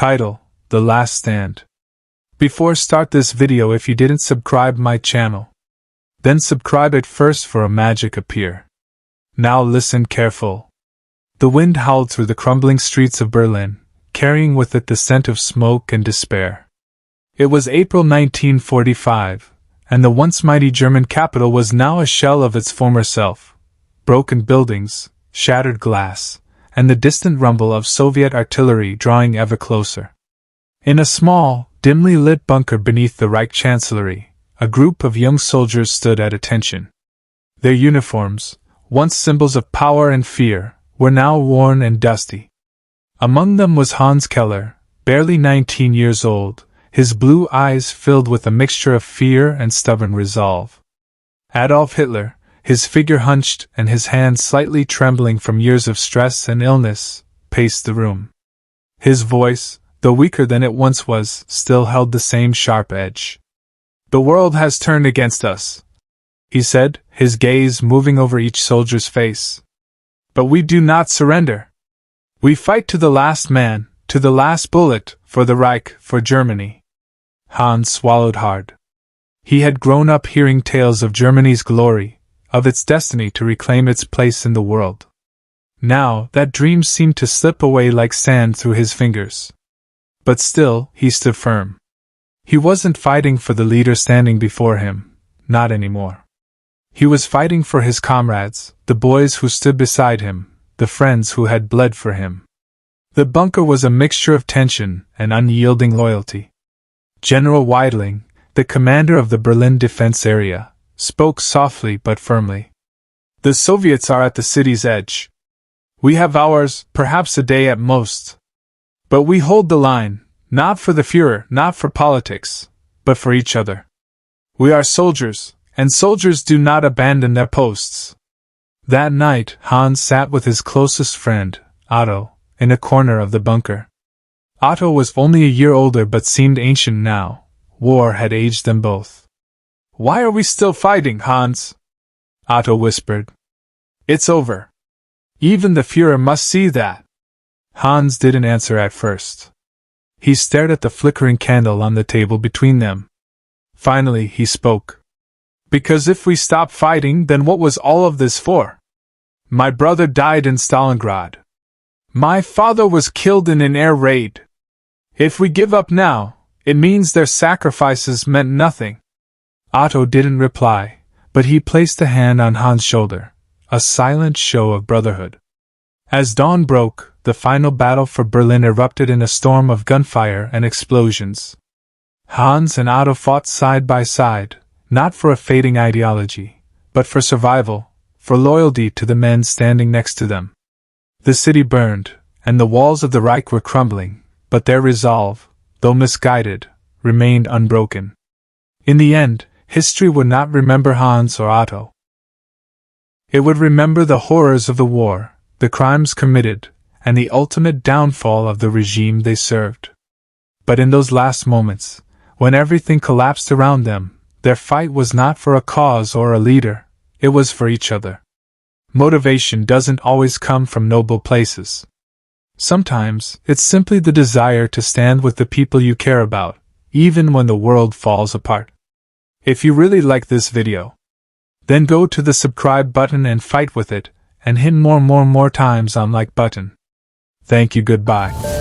Title: The Last Stand. Before start this video, if you didn't subscribe my channel, then subscribe it first for a magic appear. Now listen careful. The wind howled through the crumbling streets of Berlin, carrying with it the scent of smoke and despair. It was April 1945, and the once mighty German capital was now a shell of its former self. Broken buildings, shattered glass, and the distant rumble of Soviet artillery drawing ever closer. In a small, dimly lit bunker beneath the Reich Chancellery, a group of young soldiers stood at attention. Their uniforms, once symbols of power and fear, were now worn and dusty. Among them was Hans Keller, barely 19 years old, his blue eyes filled with a mixture of fear and stubborn resolve. Adolf Hitler, his figure hunched and his hands slightly trembling from years of stress and illness, paced the room. His voice, though weaker than it once was, still held the same sharp edge. "The world has turned against us," he said, his gaze moving over each soldier's face. "But we do not surrender. We fight to the last man, to the last bullet, for the Reich, for Germany." Hans swallowed hard. He had grown up hearing tales of Germany's glory, of its destiny to reclaim its place in the world. Now, that dream seemed to slip away like sand through his fingers. But still, he stood firm. He wasn't fighting for the leader standing before him, not anymore. He was fighting for his comrades, the boys who stood beside him, the friends who had bled for him. The bunker was a mixture of tension and unyielding loyalty. General Weidling, the commander of the Berlin defense area, spoke softly but firmly. "The Soviets are at the city's edge. We have hours, perhaps a day at most. But we hold the line, not for the Führer, not for politics, but for each other. We are soldiers, and soldiers do not abandon their posts." That night, Hans sat with his closest friend, Otto, in a corner of the bunker. Otto was only a year older but seemed ancient now. War had aged them both. "Why are we still fighting, Hans?" Otto whispered. "It's over. Even the Führer must see that." Hans didn't answer at first. He stared at the flickering candle on the table between them. Finally, he spoke. "Because if we stop fighting, then what was all of this for? My brother died in Stalingrad. My father was killed in an air raid. If we give up now, it means their sacrifices meant nothing." Otto didn't reply, but he placed a hand on Hans' shoulder, a silent show of brotherhood. As dawn broke, the final battle for Berlin erupted in a storm of gunfire and explosions. Hans and Otto fought side by side, not for a fading ideology, but for survival, for loyalty to the men standing next to them. The city burned, and the walls of the Reich were crumbling, but their resolve, though misguided, remained unbroken. In the end, history would not remember Hans or Otto. It would remember the horrors of the war, the crimes committed, and the ultimate downfall of the regime they served. But in those last moments, when everything collapsed around them, their fight was not for a cause or a leader, it was for each other. Motivation doesn't always come from noble places. Sometimes, it's simply the desire to stand with the people you care about, even when the world falls apart. If you really like this video, then go to the subscribe button and fight with it, and hit more times on like button. Thank you, goodbye.